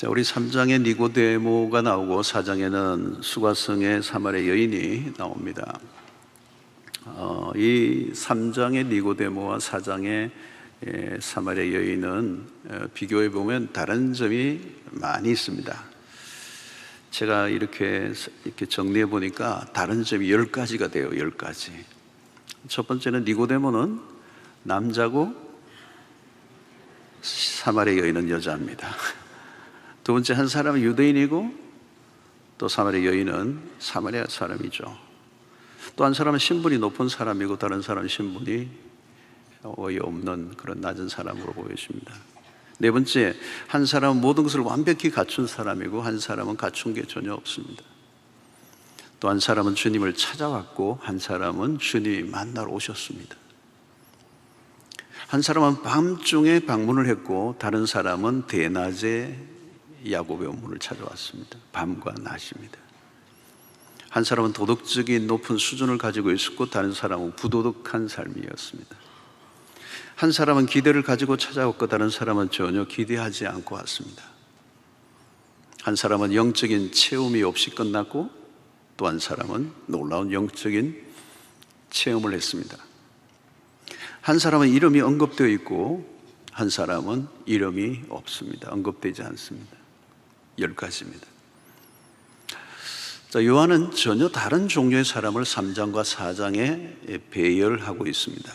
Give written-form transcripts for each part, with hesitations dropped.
자, 우리 3장에 니고데모가 나오고 4장에는 수가성의 사마리아 여인이 나옵니다. 이 3장의 니고데모와 4장의 사마리아 여인은 비교해 보면 다른 점이 많이 있습니다. 제가 이렇게 정리해 보니까 다른 점이 10가지가 돼요. 10가지. 첫 번째는 니고데모는 남자고 사마리아 여인은 여자입니다. 두 번째, 한 사람은 유대인이고 또 사마리아 여인은 사마리아 사람이죠. 또 한 사람은 신분이 높은 사람이고 다른 사람은 신분이 어이 없는 그런 낮은 사람으로 보여집니다. 네 번째, 한 사람은 모든 것을 완벽히 갖춘 사람이고 한 사람은 갖춘 게 전혀 없습니다. 또 한 사람은 주님을 찾아왔고 한 사람은 주님이 만나러 오셨습니다. 한 사람은 밤중에 방문을 했고 다른 사람은 대낮에 야곱의 문을 찾아왔습니다. 밤과 낮입니다. 한 사람은 도덕적인 높은 수준을 가지고 있었고 다른 사람은 부도덕한 삶이었습니다. 한 사람은 기대를 가지고 찾아왔고 다른 사람은 전혀 기대하지 않고 왔습니다. 한 사람은 영적인 체험이 없이 끝났고 또 한 사람은 놀라운 영적인 체험을 했습니다. 한 사람은 이름이 언급되어 있고 한 사람은 이름이 없습니다. 언급되지 않습니다. 10가지입니다. 자, 요한은 전혀 다른 종류의 사람을 3장과 4장에 배열하고 있습니다.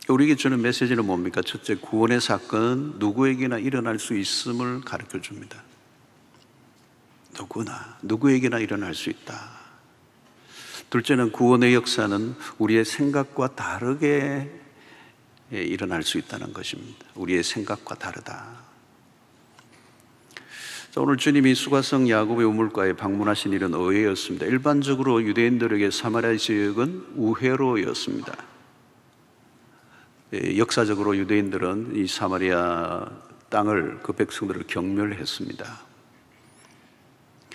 우리에게 주는 메시지는 뭡니까? 첫째, 구원의 사건은 누구에게나 일어날 수 있음을 가르쳐 줍니다. 누구에게나 일어날 수 있다. 둘째는 구원의 역사는 우리의 생각과 다르게 일어날 수 있다는 것입니다. 우리의 생각과 다르다. 자, 오늘 주님이 수가성 야곱의 우물가에 방문하신 일은 의외였습니다. 일반적으로 유대인들에게 사마리아 지역은 우회로였습니다. 역사적으로 유대인들은 이 사마리아 땅을, 그 백성들을 경멸했습니다.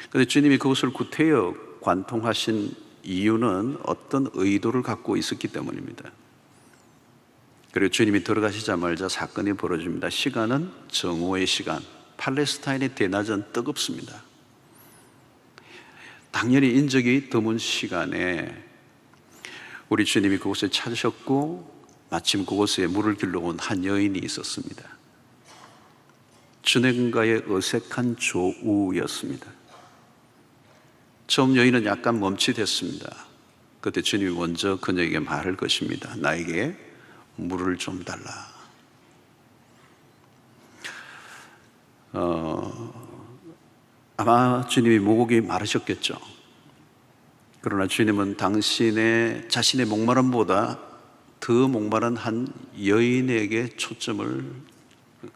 그런데 주님이 그것을 구태여 관통하신 이유는 어떤 의도를 갖고 있었기 때문입니다. 그리고 주님이 들어가시자마자 사건이 벌어집니다. 시간은 정오의 시간, 팔레스타인의 대낮은 뜨겁습니다. 당연히 인적이 드문 시간에 우리 주님이 그곳에 찾으셨고 마침 그곳에 물을 길러 온 한 여인이 있었습니다. 주님과의 어색한 조우였습니다. 처음 여인은 약간 멈칫했습니다. 그때 주님이 먼저 그녀에게 말할 것입니다. 나에게 물을 좀 달라. 아마 주님이 목이 마르셨겠죠. 그러나 주님은 자신의 목마름보다 더 목마른 한 여인에게 초점을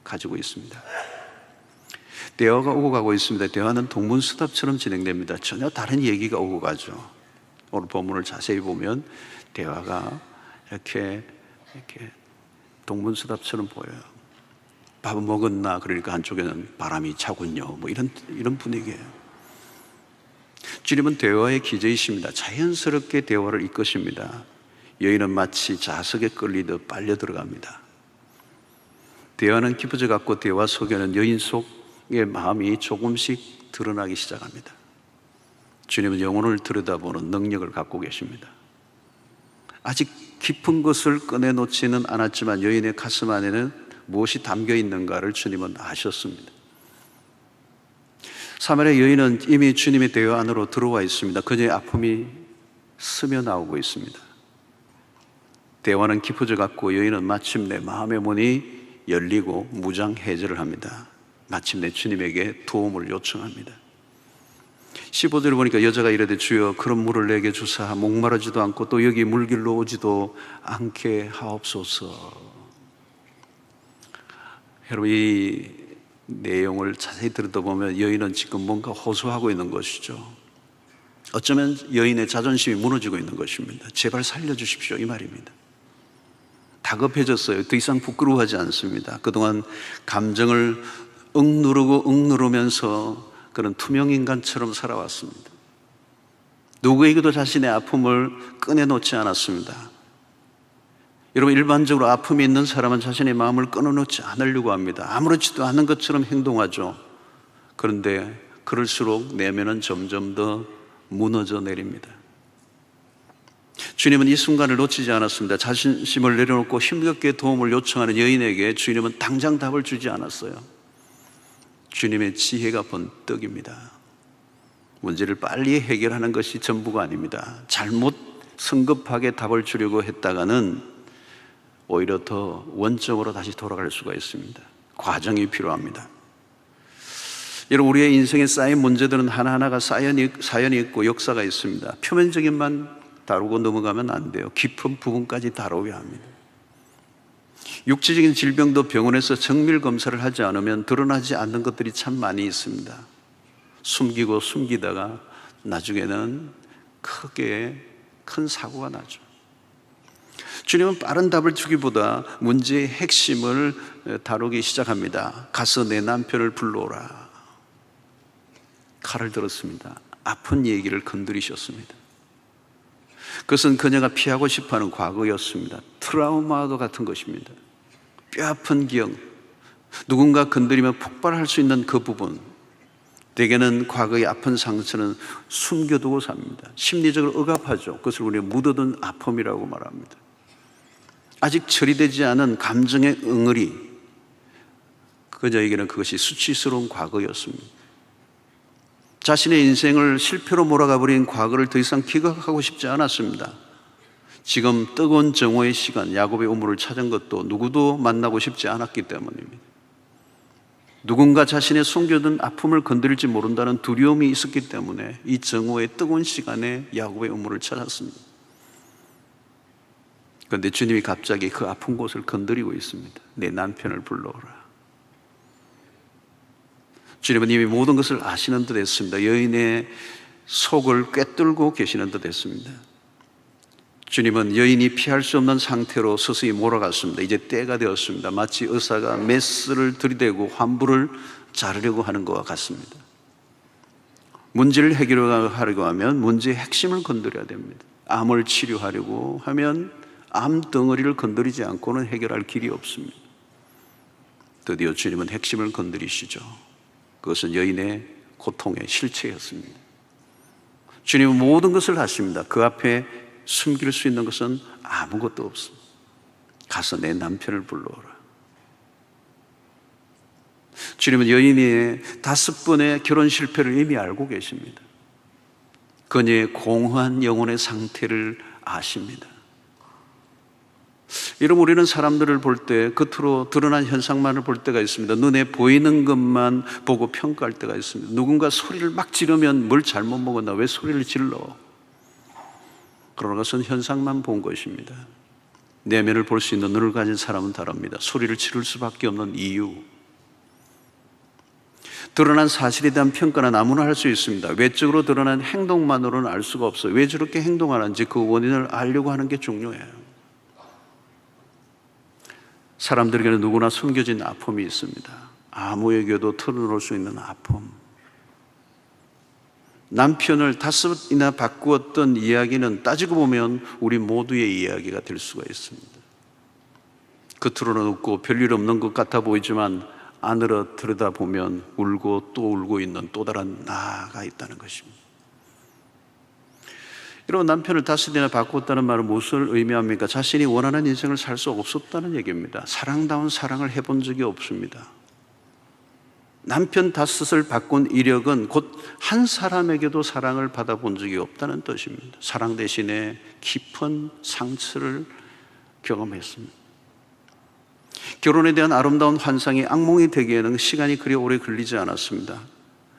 가지고 있습니다. 대화가 오고 가고 있습니다. 대화는 동문서답처럼 진행됩니다. 전혀 다른 얘기가 오고 가죠. 오늘 본문을 자세히 보면 대화가 이렇게 동문서답처럼 보여요. 밥은 먹었나? 그러니까 한쪽에는 바람이 차군요. 이런 분위기예요. 주님은 대화의 기재이십니다. 자연스럽게 대화를 이끄십니다. 여인은 마치 자석에 끌리듯 빨려 들어갑니다. 대화는 깊어져 갔고 대화 속에는 여인 속의 마음이 조금씩 드러나기 시작합니다. 주님은 영혼을 들여다보는 능력을 갖고 계십니다. 아직 깊은 것을 꺼내놓지는 않았지만 여인의 가슴 안에는 무엇이 담겨 있는가를 주님은 아셨습니다. 사마리아 여인은 이미 주님의 대화 안으로 들어와 있습니다. 그녀의 아픔이 스며 나오고 있습니다. 대화는 깊어져 갔고 여인은 마침내 마음의 문이 열리고 무장해제를 합니다. 마침내 주님에게 도움을 요청합니다. 15절을 보니까 여자가 이르되 주여 그런 물을 내게 주사 목마르지도 않고 또 여기 물길로 오지도 않게 하옵소서. 여러분, 이 내용을 자세히 들여다보면 여인은 지금 뭔가 호소하고 있는 것이죠. 어쩌면 여인의 자존심이 무너지고 있는 것입니다. 제발 살려주십시오, 이 말입니다. 다급해졌어요. 더 이상 부끄러워하지 않습니다. 그동안 감정을 억누르면서 그런 투명인간처럼 살아왔습니다. 누구에게도 자신의 아픔을 꺼내놓지 않았습니다. 여러분, 일반적으로 아픔이 있는 사람은 자신의 마음을 끊어놓지 않으려고 합니다. 아무렇지도 않은 것처럼 행동하죠. 그런데 그럴수록 내면은 점점 더 무너져 내립니다. 주님은 이 순간을 놓치지 않았습니다. 자신심을 내려놓고 힘겹게 도움을 요청하는 여인에게 주님은 당장 답을 주지 않았어요. 주님의 지혜가 번뜩입니다. 문제를 빨리 해결하는 것이 전부가 아닙니다. 잘못 성급하게 답을 주려고 했다가는 오히려 더 원점으로 다시 돌아갈 수가 있습니다. 과정이 필요합니다. 여러분, 우리의 인생에 쌓인 문제들은 하나하나가 사연이 있고 역사가 있습니다. 표면적인만 다루고 넘어가면 안 돼요. 깊은 부분까지 다루어야 합니다. 육체적인 질병도 병원에서 정밀 검사를 하지 않으면 드러나지 않는 것들이 참 많이 있습니다. 숨기고 숨기다가 나중에는 크게 큰 사고가 나죠. 주님은 빠른 답을 주기보다 문제의 핵심을 다루기 시작합니다. 가서 내 남편을 불러오라. 칼을 들었습니다. 아픈 얘기를 건드리셨습니다. 그것은 그녀가 피하고 싶어하는 과거였습니다. 트라우마도 같은 것입니다. 뼈아픈 기억, 누군가 건드리면 폭발할 수 있는 그 부분, 대개는 과거의 아픈 상처는 숨겨두고 삽니다. 심리적으로 억압하죠. 그것을 우리가 묻어둔 아픔이라고 말합니다. 아직 처리되지 않은 감정의 응어리, 그녀에게는 그것이 수치스러운 과거였습니다. 자신의 인생을 실패로 몰아가 버린 과거를 더 이상 기억하고 싶지 않았습니다. 지금 뜨거운 정오의 시간, 야곱의 우물을 찾은 것도 누구도 만나고 싶지 않았기 때문입니다. 누군가 자신의 숨겨둔 아픔을 건드릴지 모른다는 두려움이 있었기 때문에 이 정오의 뜨거운 시간에 야곱의 우물을 찾았습니다. 그런데 주님이 갑자기 그 아픈 곳을 건드리고 있습니다. 내 남편을 불러오라. 주님은 이미 모든 것을 아시는 듯 했습니다. 여인의 속을 꿰뚫고 계시는 듯 했습니다. 주님은 여인이 피할 수 없는 상태로 서서히 몰아갔습니다. 이제 때가 되었습니다. 마치 의사가 메스를 들이대고 환부를 자르려고 하는 것과 같습니다. 문제를 해결하려고 하면 문제의 핵심을 건드려야 됩니다. 암을 치료하려고 하면 암 덩어리를 건드리지 않고는 해결할 길이 없습니다. 드디어 주님은 핵심을 건드리시죠. 그것은 여인의 고통의 실체였습니다. 주님은 모든 것을 아십니다. 그 앞에 숨길 수 있는 것은 아무것도 없습니다. 가서 내 남편을 불러오라. 주님은 여인의 5번의 결혼 실패를 이미 알고 계십니다. 그녀의 공허한 영혼의 상태를 아십니다. 여러분, 우리는 사람들을 볼 때 겉으로 드러난 현상만을 볼 때가 있습니다. 눈에 보이는 것만 보고 평가할 때가 있습니다. 누군가 소리를 막 지르면 뭘 잘못 먹었나, 왜 소리를 질러? 그러나 그것은 현상만 본 것입니다. 내면을 볼 수 있는 눈을 가진 사람은 다릅니다. 소리를 지를 수밖에 없는 이유, 드러난 사실에 대한 평가는 아무나 할 수 있습니다. 외적으로 드러난 행동만으로는 알 수가 없어요. 왜 저렇게 행동하는지 그 원인을 알려고 하는 게 중요해요. 사람들에게는 누구나 숨겨진 아픔이 있습니다. 아무에게도 털어놓을 수 있는 아픔. 남편을 5이나 바꾸었던 이야기는 따지고 보면 우리 모두의 이야기가 될 수가 있습니다. 겉으로는 웃고 별일 없는 것 같아 보이지만 안으로 들여다보면 울고 또 울고 있는 또 다른 나가 있다는 것입니다. 여러분, 남편을 5이나 바꾸었다는 말은 무엇을 의미합니까? 자신이 원하는 인생을 살 수 없었다는 얘기입니다. 사랑다운 사랑을 해본 적이 없습니다. 남편 5을 바꾼 이력은 곧 한 사람에게도 사랑을 받아본 적이 없다는 뜻입니다. 사랑 대신에 깊은 상처를 경험했습니다. 결혼에 대한 아름다운 환상이 악몽이 되기에는 시간이 그리 오래 걸리지 않았습니다.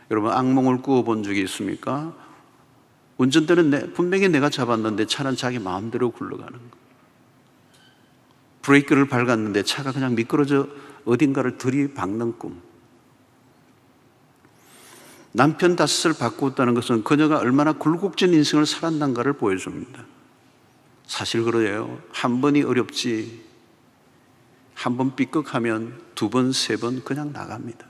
여러분, 악몽을 꾸어본 적이 있습니까? 운전대는 분명히 내가 잡았는데 차는 자기 마음대로 굴러가는 거. 브레이크를 밟았는데 차가 그냥 미끄러져 어딘가를 들이박는 꿈. 남편 5을 바꾸었다는 것은 그녀가 얼마나 굴곡진 인생을 살았는가를 보여줍니다. 사실 그래요. 한 번이 어렵지, 한 번 삐걱하면 2번, 3번 그냥 나갑니다.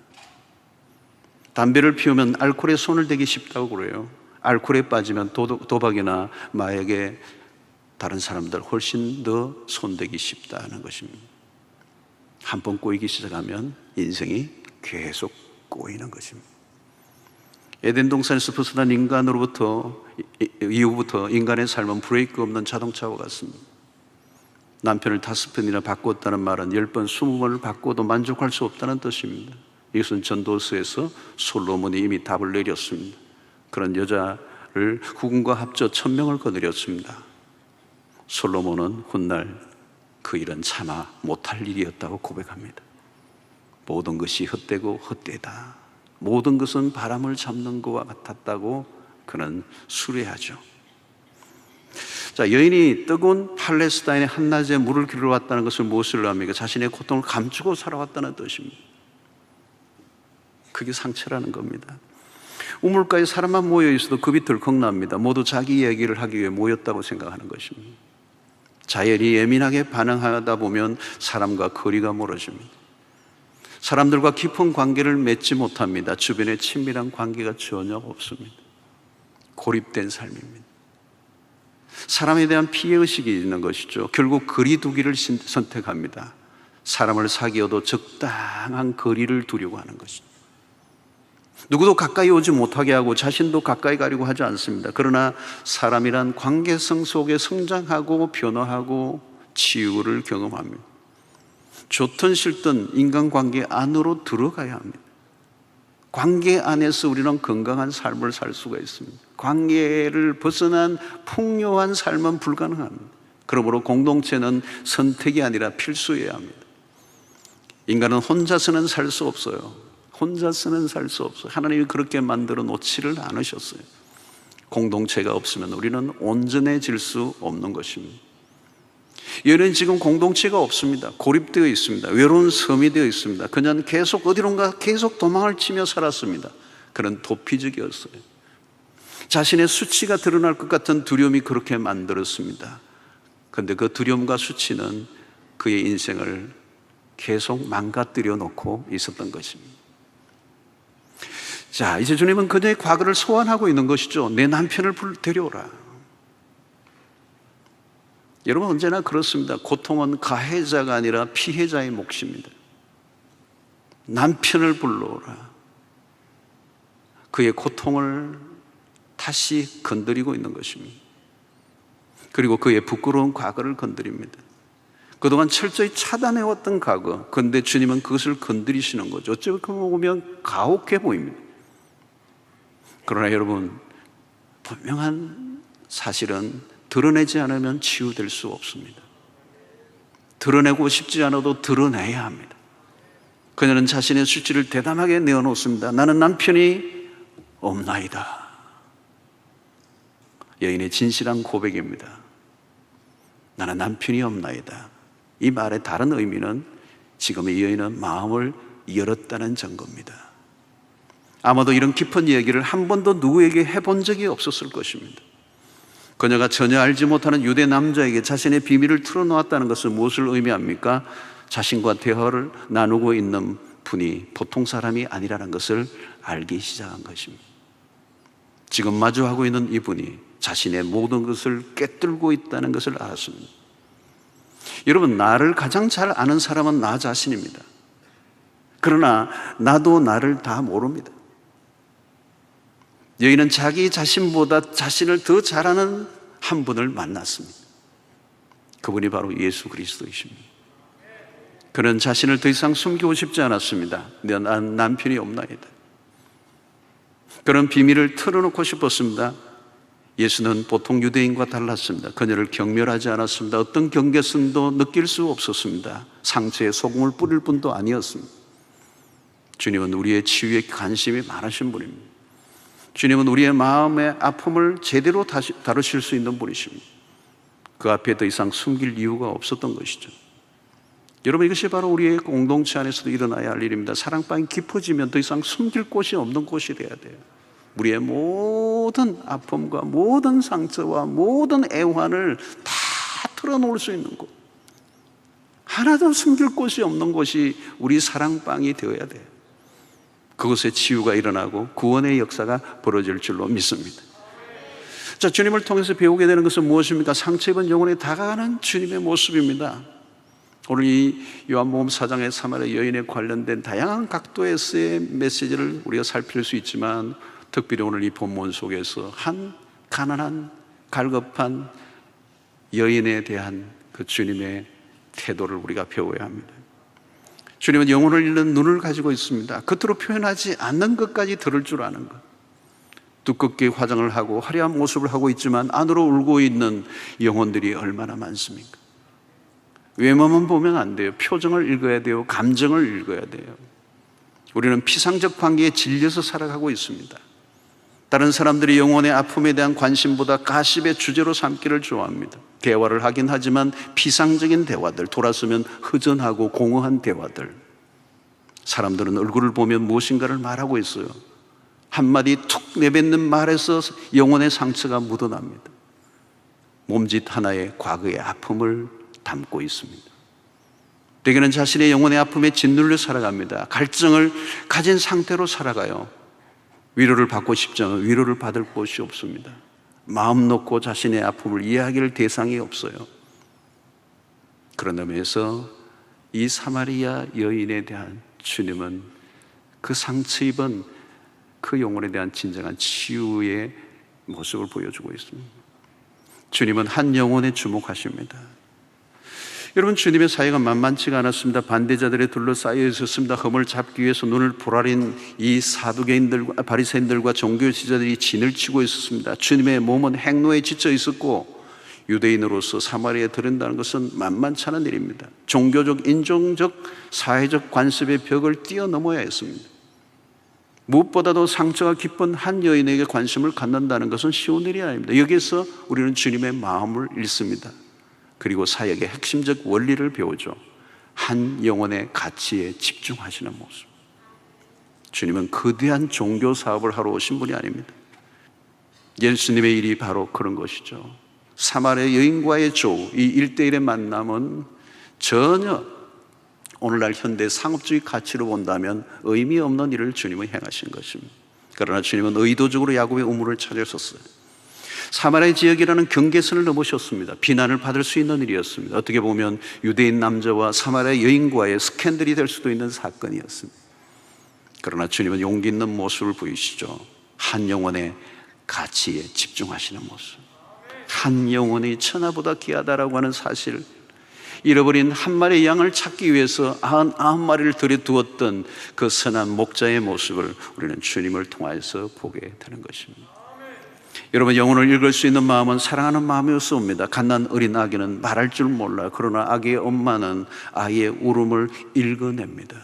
담배를 피우면 알코올에 손을 대기 쉽다고 그래요. 알코올에 빠지면 도박이나 마약에 다른 사람들 훨씬 더 손대기 쉽다는 것입니다. 한 번 꼬이기 시작하면 인생이 계속 꼬이는 것입니다. 에덴 동산에서 벗어난 이후부터 인간의 삶은 브레이크 없는 자동차와 같습니다. 남편을 5번이나 바꿨다는 말은 10번, 20번을 바꿔도 만족할 수 없다는 뜻입니다. 이것은 전도서에서 솔로몬이 이미 답을 내렸습니다. 그런 여자를 후궁과 합쳐 1000명을 거느렸습니다. 솔로몬은 훗날 그 일은 차마 못할 일이었다고 고백합니다. 모든 것이 헛되고 헛되다, 모든 것은 바람을 잡는 것과 같았다고 그는 수레하죠. 자, 여인이 뜨거운 팔레스타인의 한낮에 물을 길러 왔다는 것을 무엇을 의미합니까? 자신의 고통을 감추고 살아왔다는 뜻입니다. 그게 상처라는 겁니다. 우물가에 사람만 모여 있어도 겁이 덜컥 납니다. 모두 자기 얘기를 하기 위해 모였다고 생각하는 것입니다. 자연이 예민하게 반응하다 보면 사람과 거리가 멀어집니다. 사람들과 깊은 관계를 맺지 못합니다. 주변에 친밀한 관계가 전혀 없습니다. 고립된 삶입니다. 사람에 대한 피해의식이 있는 것이죠. 결국 거리두기를 선택합니다. 사람을 사귀어도 적당한 거리를 두려고 하는 것이죠. 누구도 가까이 오지 못하게 하고 자신도 가까이 가려고 하지 않습니다. 그러나 사람이란 관계성 속에 성장하고 변화하고 치유를 경험합니다. 좋든 싫든 인간관계 안으로 들어가야 합니다. 관계 안에서 우리는 건강한 삶을 살 수가 있습니다. 관계를 벗어난 풍요한 삶은 불가능합니다. 그러므로 공동체는 선택이 아니라 필수여야 합니다. 인간은 혼자서는 살 수 없어요. 혼자서는 살 수 없어요. 하나님이 그렇게 만들어 놓지를 않으셨어요. 공동체가 없으면 우리는 온전해질 수 없는 것입니다. 여인은 지금 공동체가 없습니다. 고립되어 있습니다. 외로운 섬이 되어 있습니다. 그녀는 계속 어디론가 계속 도망을 치며 살았습니다. 그는 도피적이었어요. 자신의 수치가 드러날 것 같은 두려움이 그렇게 만들었습니다. 그런데 그 두려움과 수치는 그의 인생을 계속 망가뜨려 놓고 있었던 것입니다. 자, 이제 주님은 그녀의 과거를 소환하고 있는 것이죠. 내 남편을 데려오라. 여러분, 언제나 그렇습니다. 고통은 가해자가 아니라 피해자의 몫입니다. 남편을 불러오라. 그의 고통을 다시 건드리고 있는 것입니다. 그리고 그의 부끄러운 과거를 건드립니다. 그동안 철저히 차단해왔던 과거, 그런데 주님은 그것을 건드리시는 거죠. 어찌 보면 가혹해 보입니다. 그러나 여러분, 분명한 사실은 드러내지 않으면 치유될 수 없습니다. 드러내고 싶지 않아도 드러내야 합니다. 그녀는 자신의 수치를 대담하게 내어놓습니다. 나는 남편이 없나이다. 여인의 진실한 고백입니다. 나는 남편이 없나이다. 이 말의 다른 의미는 지금 이 여인은 마음을 열었다는 증거입니다. 아마도 이런 깊은 얘기를 한 번도 누구에게 해본 적이 없었을 것입니다. 그녀가 전혀 알지 못하는 유대 남자에게 자신의 비밀을 털어놓았다는 것은 무엇을 의미합니까? 자신과 대화를 나누고 있는 분이 보통 사람이 아니라는 것을 알기 시작한 것입니다. 지금 마주하고 있는 이분이 자신의 모든 것을 꿰뚫고 있다는 것을 알았습니다. 여러분, 나를 가장 잘 아는 사람은 나 자신입니다. 그러나 나도 나를 다 모릅니다. 여인은 자기 자신보다 자신을 더 잘 아는 한 분을 만났습니다. 그분이 바로 예수 그리스도이십니다. 그는 자신을 더 이상 숨기고 싶지 않았습니다. 난 남편이 없나이다. 그런 비밀을 털어놓고 싶었습니다. 예수는 보통 유대인과 달랐습니다. 그녀를 경멸하지 않았습니다. 어떤 경계성도 느낄 수 없었습니다. 상처에 소금을 뿌릴 뿐도 아니었습니다. 주님은 우리의 치유에 관심이 많으신 분입니다. 주님은 우리의 마음의 아픔을 제대로 다루실 수 있는 분이십니다. 그 앞에 더 이상 숨길 이유가 없었던 것이죠. 여러분, 이것이 바로 우리의 공동체 안에서도 일어나야 할 일입니다. 사랑방이 깊어지면 더 이상 숨길 곳이 없는 곳이 돼야 돼요. 우리의 모든 아픔과 모든 상처와 모든 애환을 다 털어놓을 수 있는 곳, 하나도 숨길 곳이 없는 곳이 우리 사랑방이 되어야 돼요. 그곳에 치유가 일어나고 구원의 역사가 벌어질 줄로 믿습니다. 자, 주님을 통해서 배우게 되는 것은 무엇입니까? 상처 입은 영혼에 다가가는 주님의 모습입니다. 오늘 이 요한복음 4장의 사마리아 여인에 관련된 다양한 각도에서의 메시지를 우리가 살필 수 있지만 특별히 오늘 이 본문 속에서 한 가난한 갈급한 여인에 대한 그 주님의 태도를 우리가 배워야 합니다. 주님은 영혼을 잃는 눈을 가지고 있습니다. 겉으로 표현하지 않는 것까지 들을 줄 아는 것. 두껍게 화장을 하고 화려한 모습을 하고 있지만 안으로 울고 있는 영혼들이 얼마나 많습니까? 외모만 보면 안 돼요. 표정을 읽어야 돼요. 감정을 읽어야 돼요. 우리는 피상적 관계에 질려서 살아가고 있습니다. 다른 사람들이 영혼의 아픔에 대한 관심보다 가십의 주제로 삼기를 좋아합니다. 대화를 하긴 하지만 피상적인 대화들, 돌아서면 허전하고 공허한 대화들. 사람들은 얼굴을 보면 무엇인가를 말하고 있어요. 한마디 툭 내뱉는 말에서 영혼의 상처가 묻어납니다. 몸짓 하나에 과거의 아픔을 담고 있습니다. 대개는 자신의 영혼의 아픔에 짓눌려 살아갑니다. 갈증을 가진 상태로 살아가요. 위로를 받고 싶지만 위로를 받을 곳이 없습니다. 마음 놓고 자신의 아픔을 이야기할 대상이 없어요. 그런 의미에서 이 사마리아 여인에 대한 주님은 그 상처 입은 그 영혼에 대한 진정한 치유의 모습을 보여주고 있습니다. 주님은 한 영혼에 주목하십니다. 여러분, 주님의 사역은 만만치가 않았습니다. 반대자들에 둘러싸여 있었습니다. 흠을 잡기 위해서 눈을 부라린 이 사두개인들과 바리새인들과 종교 지도자들이 진을 치고 있었습니다. 주님의 몸은 행로에 지쳐 있었고 유대인으로서 사마리아에 들은다는 것은 만만치 않은 일입니다. 종교적, 인종적, 사회적 관습의 벽을 뛰어넘어야 했습니다. 무엇보다도 상처가 깊은 한 여인에게 관심을 갖는다는 것은 쉬운 일이 아닙니다. 여기에서 우리는 주님의 마음을 읽습니다. 그리고 사역의 핵심적 원리를 배우죠. 한 영혼의 가치에 집중하시는 모습. 주님은 거대한 종교 사업을 하러 오신 분이 아닙니다. 예수님의 일이 바로 그런 것이죠. 사마리아 여인과의 조우, 이 1대1의 만남은 전혀 오늘날 현대 상업주의 가치로 본다면 의미 없는 일을 주님은 행하신 것입니다. 그러나 주님은 의도적으로 야곱의 우물을 찾으셨어요. 사마리아 지역이라는 경계선을 넘으셨습니다. 비난을 받을 수 있는 일이었습니다. 어떻게 보면 유대인 남자와 사마리아 여인과의 스캔들이 될 수도 있는 사건이었습니다. 그러나 주님은 용기 있는 모습을 보이시죠. 한 영혼의 가치에 집중하시는 모습. 한 영혼이 천하보다 귀하다라고 하는 사실, 잃어버린 한 마리의 양을 찾기 위해서 99마리를 들여두었던 그 선한 목자의 모습을 우리는 주님을 통해서 보게 되는 것입니다. 여러분, 영혼을 읽을 수 있는 마음은 사랑하는 마음이었습니다. 갓난 어린 아기는 말할 줄 몰라. 그러나 아기의 엄마는 아이의 울음을 읽어냅니다.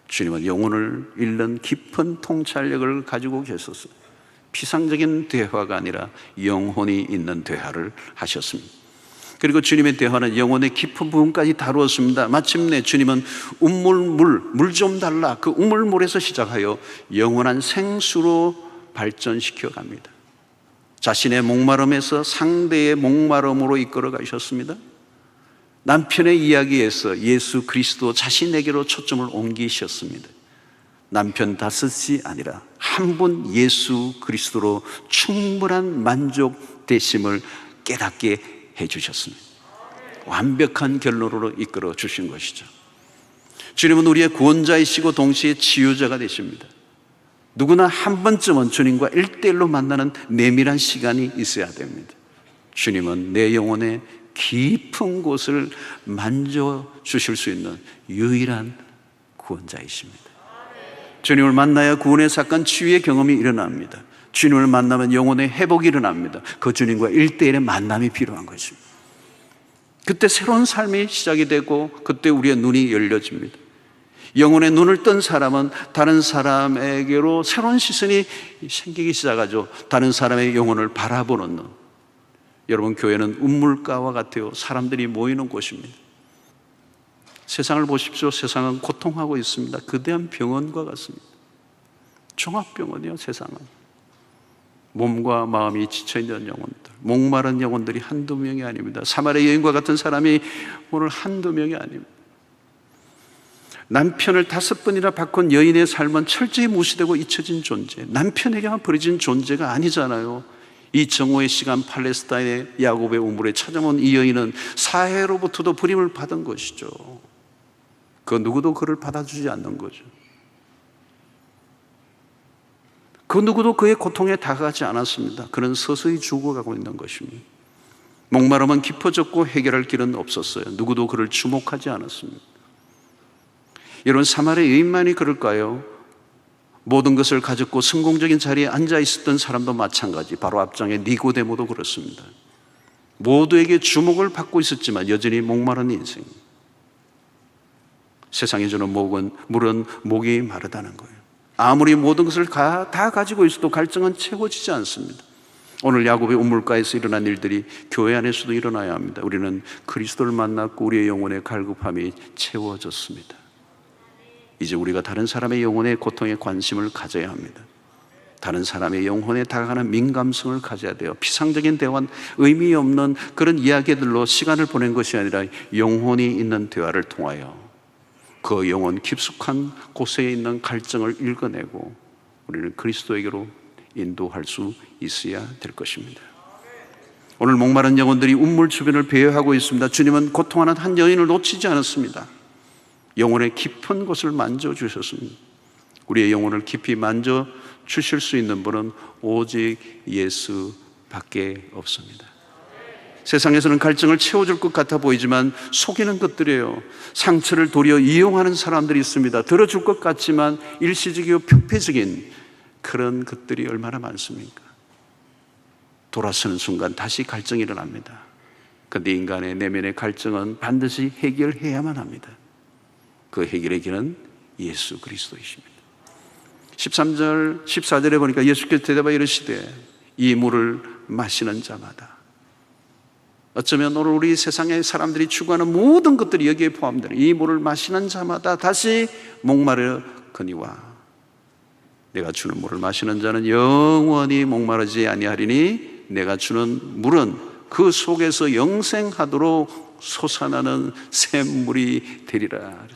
주님은 영혼을 읽는 깊은 통찰력을 가지고 계셨어요. 피상적인 대화가 아니라 영혼이 있는 대화를 하셨습니다. 그리고 주님의 대화는 영혼의 깊은 부분까지 다루었습니다. 마침내 주님은 물 좀 달라, 그 우물물에서 시작하여 영원한 생수로 발전시켜 갑니다. 자신의 목마름에서 상대의 목마름으로 이끌어 가셨습니다. 남편의 이야기에서 예수 그리스도 자신에게로 초점을 옮기셨습니다. 남편 다섯이 아니라 한 분 예수 그리스도로 충분한 만족되심을 깨닫게 해주셨습니다. 완벽한 결론으로 이끌어 주신 것이죠. 주님은 우리의 구원자이시고 동시에 치유자가 되십니다. 누구나 한 번쯤은 주님과 1대1로 만나는 내밀한 시간이 있어야 됩니다. 주님은 내 영혼의 깊은 곳을 만져주실 수 있는 유일한 구원자이십니다. 주님을 만나야 구원의 사건, 치유의 경험이 일어납니다. 주님을 만나면 영혼의 회복이 일어납니다. 그 주님과 1대1의 만남이 필요한 것입니다. 그때 새로운 삶이 시작이 되고 그때 우리의 눈이 열려집니다. 영혼의 눈을 뜬 사람은 다른 사람에게로 새로운 시선이 생기기 시작하죠. 다른 사람의 영혼을 바라보는 눈. 여러분, 교회는 운물가와 같아요. 사람들이 모이는 곳입니다. 세상을 보십시오. 세상은 고통하고 있습니다. 거대한 병원과 같습니다. 종합병원이요, 세상은. 몸과 마음이 지쳐있는 영혼들, 목마른 영혼들이 한두 명이 아닙니다. 사마리아 여인과 같은 사람이 오늘 한두 명이 아닙니다. 남편을 5번이나 바꾼 여인의 삶은 철저히 무시되고 잊혀진 존재, 남편에게만 버려진 존재가 아니잖아요. 이 정오의 시간 팔레스타인의 야곱의 우물에 찾아온 이 여인은 사회로부터도 버림을 받은 것이죠. 그 누구도 그를 받아주지 않는 거죠. 그 누구도 그의 고통에 다가가지 않았습니다. 그는 서서히 죽어가고 있는 것입니다. 목마름은 깊어졌고 해결할 길은 없었어요. 누구도 그를 주목하지 않았습니다. 여러분, 사마리아 여인만이 그럴까요? 모든 것을 가졌고 성공적인 자리에 앉아 있었던 사람도 마찬가지, 바로 앞장에 니고데모도 그렇습니다. 모두에게 주목을 받고 있었지만 여전히 목마른 인생. 세상에 주는 물은 목이 마르다는 거예요. 아무리 모든 것을 다 가지고 있어도 갈증은 채워지지 않습니다. 오늘 야곱의 우물가에서 일어난 일들이 교회 안에서도 일어나야 합니다. 우리는 그리스도를 만났고 우리의 영혼의 갈급함이 채워졌습니다. 이제 우리가 다른 사람의 영혼의 고통에 관심을 가져야 합니다. 다른 사람의 영혼에 다가가는 민감성을 가져야 돼요. 피상적인 대화는 의미 없는 그런 이야기들로 시간을 보낸 것이 아니라 영혼이 있는 대화를 통하여 그 영혼 깊숙한 곳에 있는 갈증을 읽어내고 우리는 그리스도에게로 인도할 수 있어야 될 것입니다. 오늘 목마른 영혼들이 우물 주변을 배회하고 있습니다. 주님은 고통하는 한 여인을 놓치지 않았습니다. 영혼의 깊은 곳을 만져주셨습니다. 우리의 영혼을 깊이 만져주실 수 있는 분은 오직 예수밖에 없습니다. 세상에서는 갈증을 채워줄 것 같아 보이지만 속이는 것들이에요. 상처를 도리어 이용하는 사람들이 있습니다. 들어줄 것 같지만 일시적이고 표피적인 그런 것들이 얼마나 많습니까? 돌아서는 순간 다시 갈증이 일어납니다. 그런데 인간의 내면의 갈증은 반드시 해결해야만 합니다. 그 해결의 길은 예수 그리스도이십니다. 13절, 14절에 보니까 예수께서 대답하여 이르시되 이 물을 마시는 자마다, 어쩌면 오늘 우리 세상의 사람들이 추구하는 모든 것들이 여기에 포함되는 이 물을 마시는 자마다 다시 목마르거니와 내가 주는 물을 마시는 자는 영원히 목마르지 아니하리니 내가 주는 물은 그 속에서 영생하도록 솟아나는 샘물이 되리라.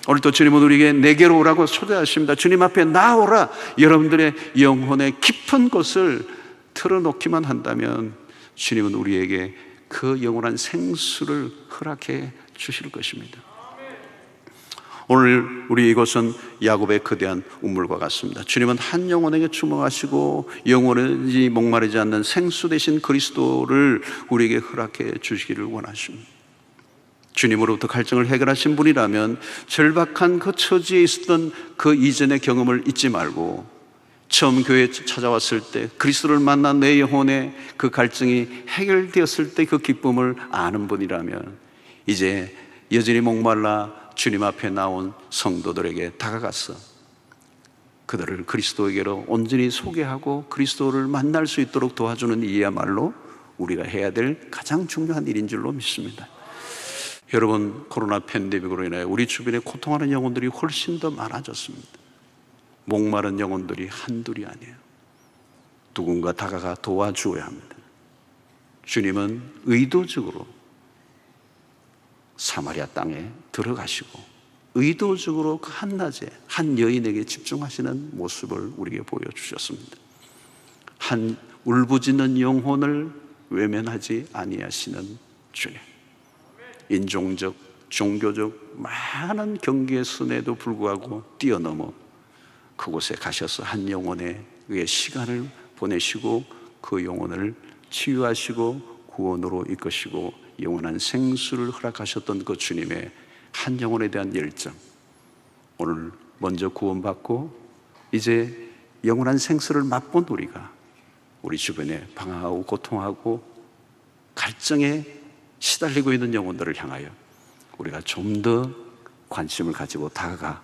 오늘도 주님은 우리에게 내게로 오라고 초대하십니다. 주님 앞에 나오라. 여러분들의 영혼의 깊은 곳을 틀어놓기만 한다면 주님은 우리에게 그 영원한 생수를 허락해 주실 것입니다. 오늘 우리 이곳은 야곱의 거대한 우물과 같습니다. 주님은 한 영혼에게 주목하시고 영원히 목마르지 않는 생수 되신 그리스도를 우리에게 허락해 주시기를 원하십니다. 주님으로부터 갈증을 해결하신 분이라면 절박한 그 처지에 있었던 그 이전의 경험을 잊지 말고 처음 교회에 찾아왔을 때 그리스도를 만난 내 영혼의 그 갈증이 해결되었을 때 그 기쁨을 아는 분이라면 이제 여전히 목말라 주님 앞에 나온 성도들에게 다가가서 그들을 그리스도에게로 온전히 소개하고 그리스도를 만날 수 있도록 도와주는 이야말로 우리가 해야 될 가장 중요한 일인 줄로 믿습니다. 여러분, 코로나 팬데믹으로 인해 우리 주변에 고통하는 영혼들이 훨씬 더 많아졌습니다. 목마른 영혼들이 한둘이 아니에요. 누군가 다가가 도와주어야 합니다. 주님은 의도적으로 사마리아 땅에 들어가시고 의도적으로 그 한낮에 한 여인에게 집중하시는 모습을 우리에게 보여주셨습니다. 한 울부짖는 영혼을 외면하지 아니하시는 주님. 인종적, 종교적 많은 경계의 선에도 불구하고 뛰어넘어 그곳에 가셔서 한 영혼에 의해 시간을 보내시고 그 영혼을 치유하시고 구원으로 이끄시고 영원한 생수를 허락하셨던 그 주님의 한 영혼에 대한 열정, 오늘 먼저 구원받고 이제 영원한 생수를 맛본 우리가 우리 주변에 방황하고 고통하고 갈증에 시달리고 있는 영혼들을 향하여 우리가 좀 더 관심을 가지고 다가가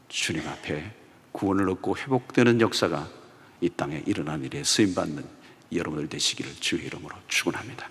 주님 앞에 구원을 얻고 회복되는 역사가 이 땅에 일어난 일에 쓰임받는 여러분들 되시기를 주의 이름으로 축원합니다.